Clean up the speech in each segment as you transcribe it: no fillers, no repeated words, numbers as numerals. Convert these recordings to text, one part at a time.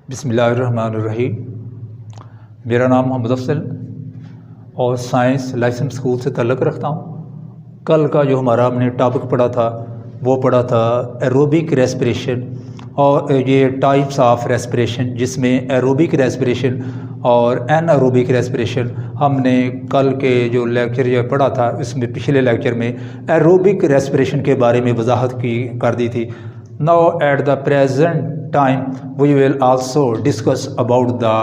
बिस्मिल्लाहिर्रहमानिर्रहीम। मेरा नाम मोहम्मद अफसल और साइंस लाइसेंस स्कूल से तल्लक़ रखता हूँ। कल का जो हमारा हमने टॉपिक पढ़ा था वो पढ़ा था एरोबिक रेस्पिरेशन और ये टाइप्स ऑफ रेस्पिरेशन, जिसमें एरोबिक रेस्पिरेशन और एनारोबिक रेस्पिरेशन हमने कल के जो लेक्चर जो पढ़ा था उसमें पिछले लेक्चर में एरोबिक रेस्पिरेशन के बारे में वजाहत कर दी थी। Now at the present time we will also discuss about the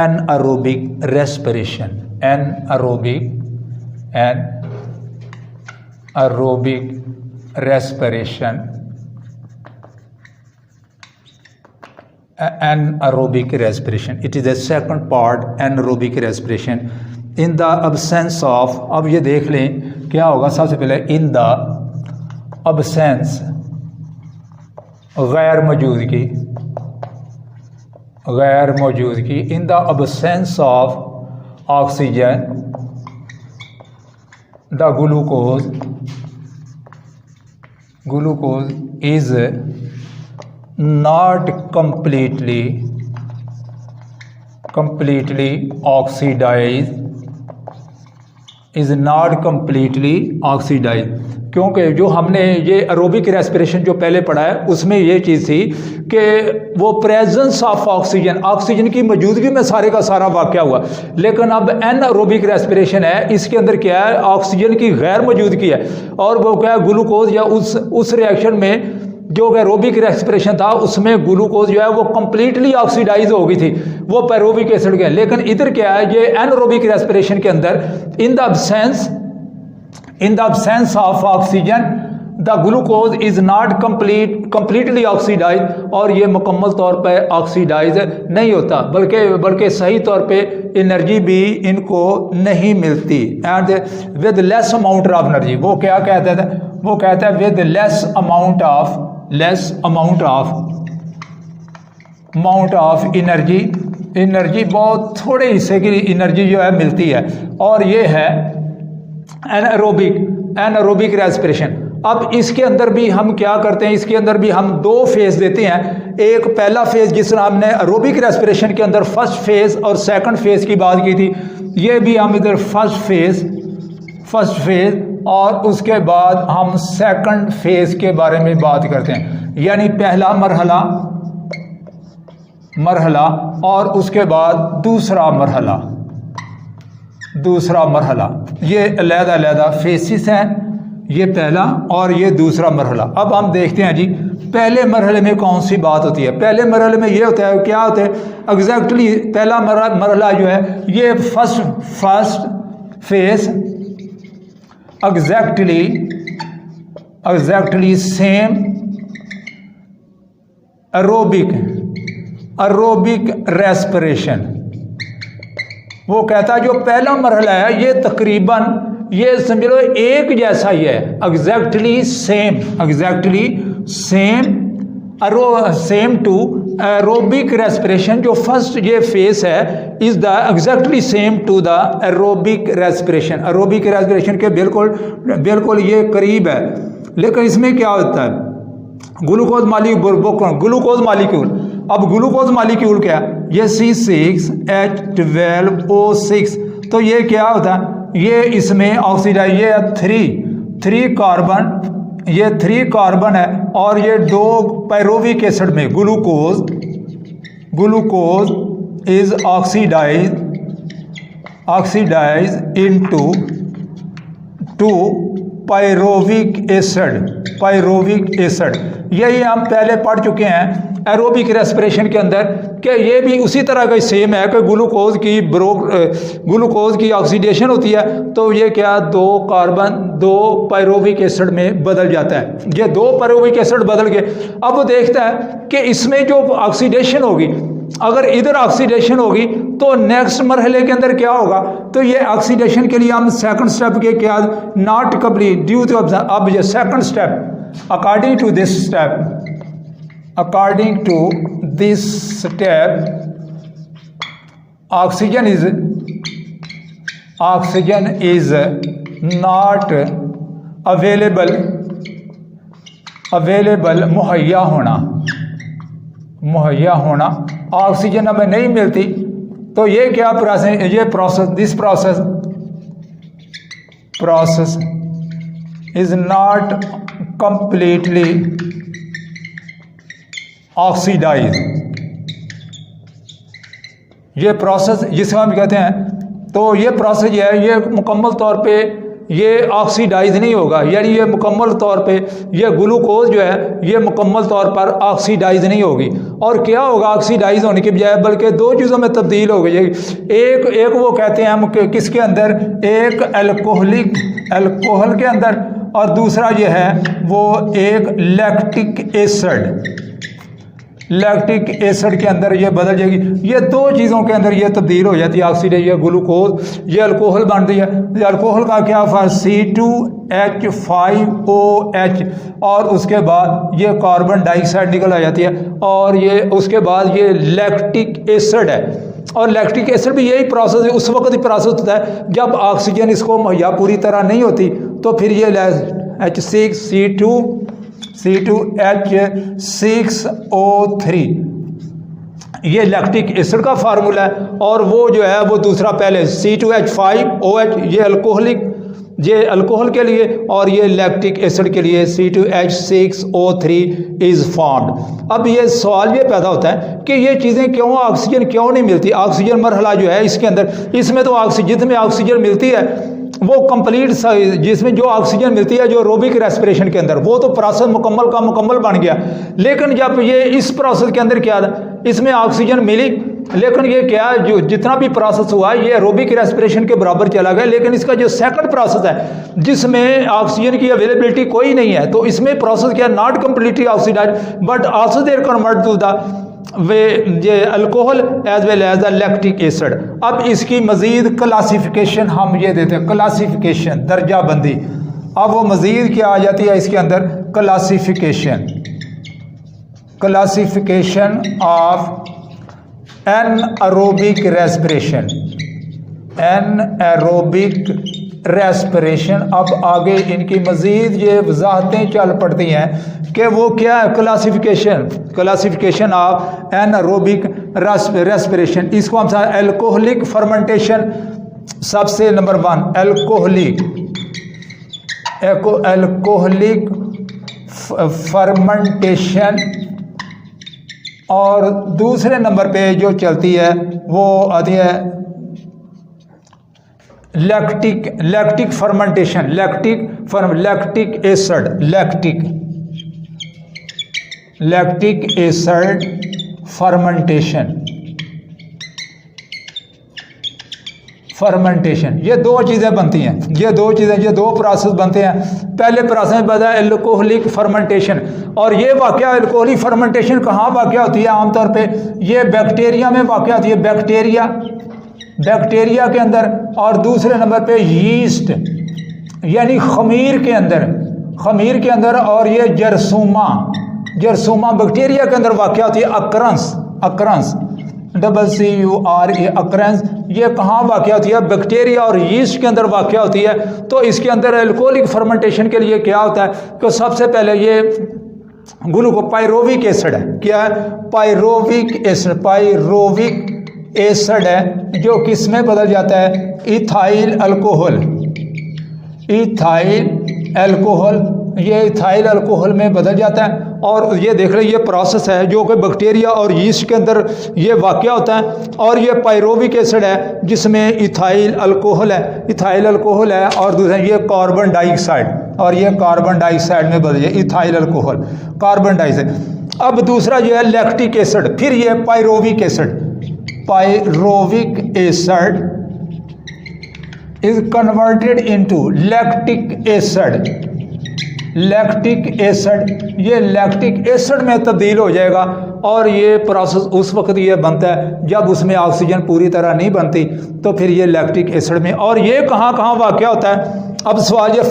anaerobic respiration. Anaerobic respiration. Anaerobic respiration. It is the second part, anaerobic respiration. In the absence of, अब ये देख लें क्या होगा। सबसे पहले in the absence, गैर मौजूदगी in the absence of oxygen the glucose is not completely oxidized, क्योंकि जो हमने ये एरोबिक रेस्पिरेशन जो पहले पढ़ा है उसमें ये चीज़ थी कि वो प्रेजेंस ऑफ ऑक्सीजन की मौजूदगी में सारे का सारा वाक़या हुआ। लेकिन अब एनारोबिक रेस्पिरेशन है, इसके अंदर क्या है, ऑक्सीजन की गैर मौजूदगी है। और वो क्या है, ग्लूकोज या उस रिएक्शन में जो एरोबिक रेस्पिरेशन था उसमें ग्लूकोज जो है वो कंप्लीटली ऑक्सीडाइज हो गई थी, वो पैरोबिक एसिड के। लेकिन इधर क्या है, ये एनारोबिक रेस्पिरेशन के अंदर in the absence of oxygen the glucose is not completely oxidized, और ये मुकम्मल तौर पर ऑक्सीडाइज नहीं होता, बल्कि सही तौर पे एनर्जी भी इनको नहीं मिलती। And with less amount of energy, वो क्या कहते थे, वो कहते हैं with less amount of energy बहुत थोड़े हिस्से की एनर्जी जो है मिलती है, और ये है एनारोबिक रेस्पिरेशन। अब इसके अंदर भी हम क्या करते हैं, इसके अंदर भी हम दो फेज देते हैं। एक पहला फेज जिसमें हमने एरोबिक रेस्पिरेशन के अंदर फर्स्ट फेज और सेकंड फेज की बात की थी, ये भी हम इधर फर्स्ट फेज और उसके बाद हम सेकंड फेज के बारे में बात करते हैं। यानी पहला मरहला और उसके बाद दूसरा मरहला, ये अलग-अलग फेसिस हैं, ये पहला और ये दूसरा मरहला। अब हम देखते हैं जी पहले मरहले में कौन सी बात होती है। पहले मरहले में ये होता है, क्या होता है एग्जैक्टली, पहला मरहला जो है ये first phase exactly same aerobic respiration. वो कहता है जो पहला मरहला है ये तकरीबन ये समझ लो एक जैसा ही है, exactly same to aerobic respiration. जो फर्स्ट ये फेस है is the exactly same to the aerobic respiration के बिल्कुल ये करीब है। लेकिन इसमें क्या होता है, ग्लूकोज मालिक्यूल। अब ग्लूकोज मालिक्यूल क्या है, ये C6H12O6, तो ये क्या होता है, ये इसमें ऑक्सीडाइज, ये 3 कार्बन है और ये 2 पैरोविक एसिड में glucose is oxidise into 2 pyruvic acid. यही हम पहले पढ़ चुके हैं एरोबिक रेस्पिरेशन के अंदर कि ये भी उसी तरह का सेम है कि ग्लूकोज की ऑक्सीडेशन होती है, तो ये क्या 2 कार्बन 2 पैरोविक एसिड में बदल जाता है। ये 2 पैरोविक एसिड बदल के अब वो देखता है कि इसमें जो ऑक्सीडेशन होगी, अगर इधर ऑक्सीडेशन होगी तो नेक्स्ट मरहले के अंदर क्या होगा, तो ये ऑक्सीडेशन के लिए हम सेकंड स्टेप के क्या नॉट कंप्लीट ड्यू टू। अब ये second step according to this step oxygen is not available मुहैया होना मुहैया होना, ऑक्सीजन हमें नहीं मिलती, तो ये क्या प्रोसेस, ये process, this process is not completely oxidise. ये प्रोसेस जिसे हम कहते हैं, तो ये प्रोसेस जो है ये मुकम्मल तौर पे ये ऑक्सीडाइज नहीं होगा, यानी ये मुकम्मल तौर पे ये ग्लूकोज जो है ये मुकम्मल तौर पर ऑक्सीडाइज नहीं होगी। और क्या होगा ऑक्सीडाइज होने के बजाय, बल्कि दो चीज़ों में तब्दील हो गई। एक वो कहते हैं हम किसके अंदर, एक अल्कोहल के अंदर, और दूसरा ये है वो एक लैक्टिक एसिड के अंदर ये बदल जाएगी। ये दो चीज़ों के अंदर ये तब्दील हो जाती है ऑक्सीडाइज, ये ग्लूकोज, ये अल्कोहल बनती है। अल्कोहल का क्या फॉर्म, C2H5OH, और उसके बाद ये कार्बन डाइऑक्साइड निकल आ जाती है, और ये उसके बाद ये लैक्टिक एसिड है। और लैक्टिक एसिड भी यही प्रोसेस है, उस वक्त ही प्रोसेस होता है जब ऑक्सीजन इसको मुहैया पूरी तरह नहीं होती, तो फिर ये C2H6O3 ये लैक्टिक एसिड का फार्मूला है। और वो जो है वो दूसरा पहले C2H5OH ये अल्कोहल के लिए, और ये लैक्टिक एसिड के लिए C2H6O3 इज फॉर्म्ड। अब ये सवाल ये पैदा होता है कि ये चीज़ें क्यों, ऑक्सीजन क्यों नहीं मिलती। ऑक्सीजन मरहला जो है इसके अंदर, इसमें तो जिसमें ऑक्सीजन मिलती है वो कंप्लीट, जिसमें जो ऑक्सीजन मिलती है जो एरोबिक रेस्पिरेशन के अंदर, वो तो प्रोसेस मुकम्मल का मुकम्मल बन गया। लेकिन जब ये इस प्रोसेस के अंदर क्या था, इसमें ऑक्सीजन मिली, लेकिन ये क्या जो जितना भी प्रोसेस हुआ ये एरोबिक रेस्पिरेशन के बराबर चला गया। लेकिन इसका जो सेकंड प्रोसेस है जिसमें ऑक्सीजन की अवेलेबिलिटी कोई नहीं है, तो इसमें प्रोसेस क्या, not completely oxidise but also there convert to the ये alcohol as well as the lactic acid. अब इसकी मजीद क्लासिफिकेशन हम ये देते हैं, क्लासिफिकेशन दर्जा बंदी। अब वो मजीद क्या आ जाती है इसके अंदर, क्लासिफिकेशन ऑफ एनएरोबिक रेस्पिरेशन। अब आगे इनकी मजीद ये वजाहतें चल पड़ती हैं कि वो क्या है, क्लासिफिकेशन ऑफ एनएरोबिक रेस्पिरेशन। इसको हम एल्कोहलिक फर्मेंटेशन, सबसे नंबर 1 एल्कोहलिक फर्मेंटेशन, और दूसरे नंबर पे जो चलती है वो आती है lactic fermentation, lactic acid fermentation. ये दो चीज़ें बनती हैं, ये दो प्रोसेस बनते हैं। पहले प्रोसेस में बता एल्कोहलिक फर्मेंटेशन, और ये वाक़या एल्कोहलिक फर्मेंटेशन कहाँ वाक़या होती है, आमतौर पे ये बैक्टीरिया में वाक़या होती है, बैक्टीरिया के अंदर। और दूसरे नंबर पे यीस्ट यानी खमीर के अंदर, और ये जरसूमा बैक्टीरिया के अंदर वाक़या होती है। अक्रंस CURE अक्रंस, ये कहाँ वाक़या होती है, बैक्टीरिया और यीस्ट के अंदर वाक़या होती है। तो इसके अंदर एल्कोहलिक फर्मेंटेशन के लिए क्या होता है कि सबसे पहले ये पायरोविक एसिड है, क्या है, पायरोविक एसिड है, जो किस में बदल जाता है, इथाइल अल्कोहल, ये इथाइल अल्कोहल में बदल जाता है। और ये देख रहे ये प्रोसेस है जो कि बैक्टीरिया और यीस्ट के अंदर ये वाक़या होता है। और ये पायरोविक एसिड है जिसमें इथाइल अल्कोहल है, और दूसरा ये कार्बन डाइऑक्साइड, और ये कार्बन डाइऑक्साइड में बदल जाए, इथाइल अल्कोहल कार्बन डाइऑक्साइड। अब दूसरा जो है लैक्टिक एसिड, फिर ये pyruvic acid is converted into lactic acid, ये लैक्टिक एसिड में तब्दील हो जाएगा। और ये प्रोसेस उस वक्त ये बनता है जब उसमें ऑक्सीजन पूरी तरह नहीं बनती, तो फिर ये लैक्टिक एसिड में। और ये कहाँ वाक़या होता है। अब सवाल ये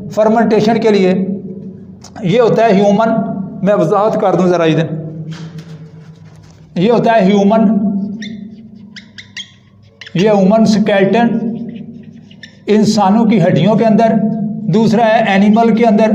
फर्मेंटेशन के लिए ये होता है ह्यूमन, मैं वजाहत कर दूं ज़रा इधर, ये होता है ह्यूमन स्केलेटन, इंसानों की हड्डियों के अंदर। दूसरा है एनिमल के अंदर,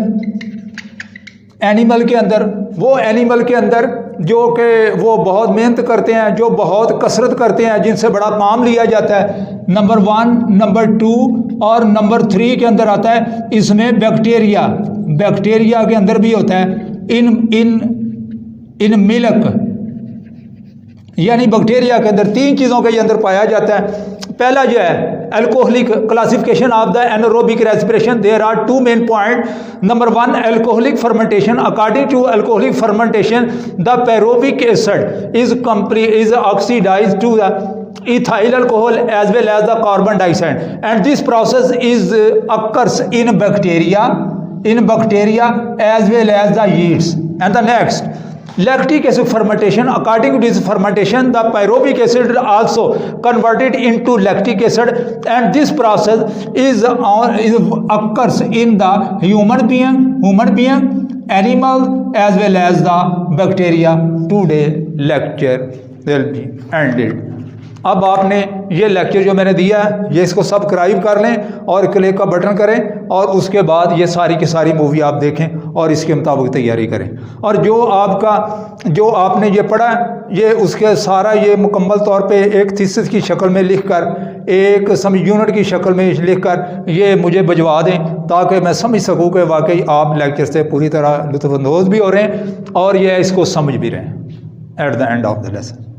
वो एनिमल के अंदर जो कि वो बहुत मेहनत करते हैं, जो बहुत कसरत करते हैं, जिनसे बड़ा काम लिया जाता है। नंबर 1, नंबर 2 और नंबर 3 के अंदर आता है इसमें बैक्टीरिया। बैक्टीरिया के अंदर भी होता है इन मिल्क, यानी बैक्टीरिया के अंदर 3 चीज़ों के अंदर पाया जाता है। पहला जो है alcoholic classification of the anaerobic respiration, there are 2 main point. Number 1 alcoholic fermentation. According to alcoholic fermentation the pyruvic acid is oxidized to the ethyl alcohol as well as the carbon dioxide, and this process is occurs in bacteria as well as the yeast. And the next, lactic acid fermentation. According to this fermentation, the pyruvic acid also converted into lactic acid, and this process is occurs in the human being, animal as well as the bacteria. Today lecture will be ended. अब आपने ये lecture जो मैंने दिया है ये इसको subscribe कर लें और क्लिक का बटन करें, और उसके बाद ये सारी की सारी मूवी आप देखें और इसके मुताबिक तैयारी करें। और जो आपने ये पढ़ा ये उसके सारा ये मुकम्मल तौर पे एक थीसिस की शक्ल में लिखकर, एक सम यूनिट की शक्ल में लिखकर ये मुझे भिजवा दें, ताकि मैं समझ सकूँ कि वाकई आप लेक्चर से पूरी तरह लुत्फ़अंदोज़ भी हो रहे हैं और ये इसको समझ भी रहे हैं at the end of the lesson.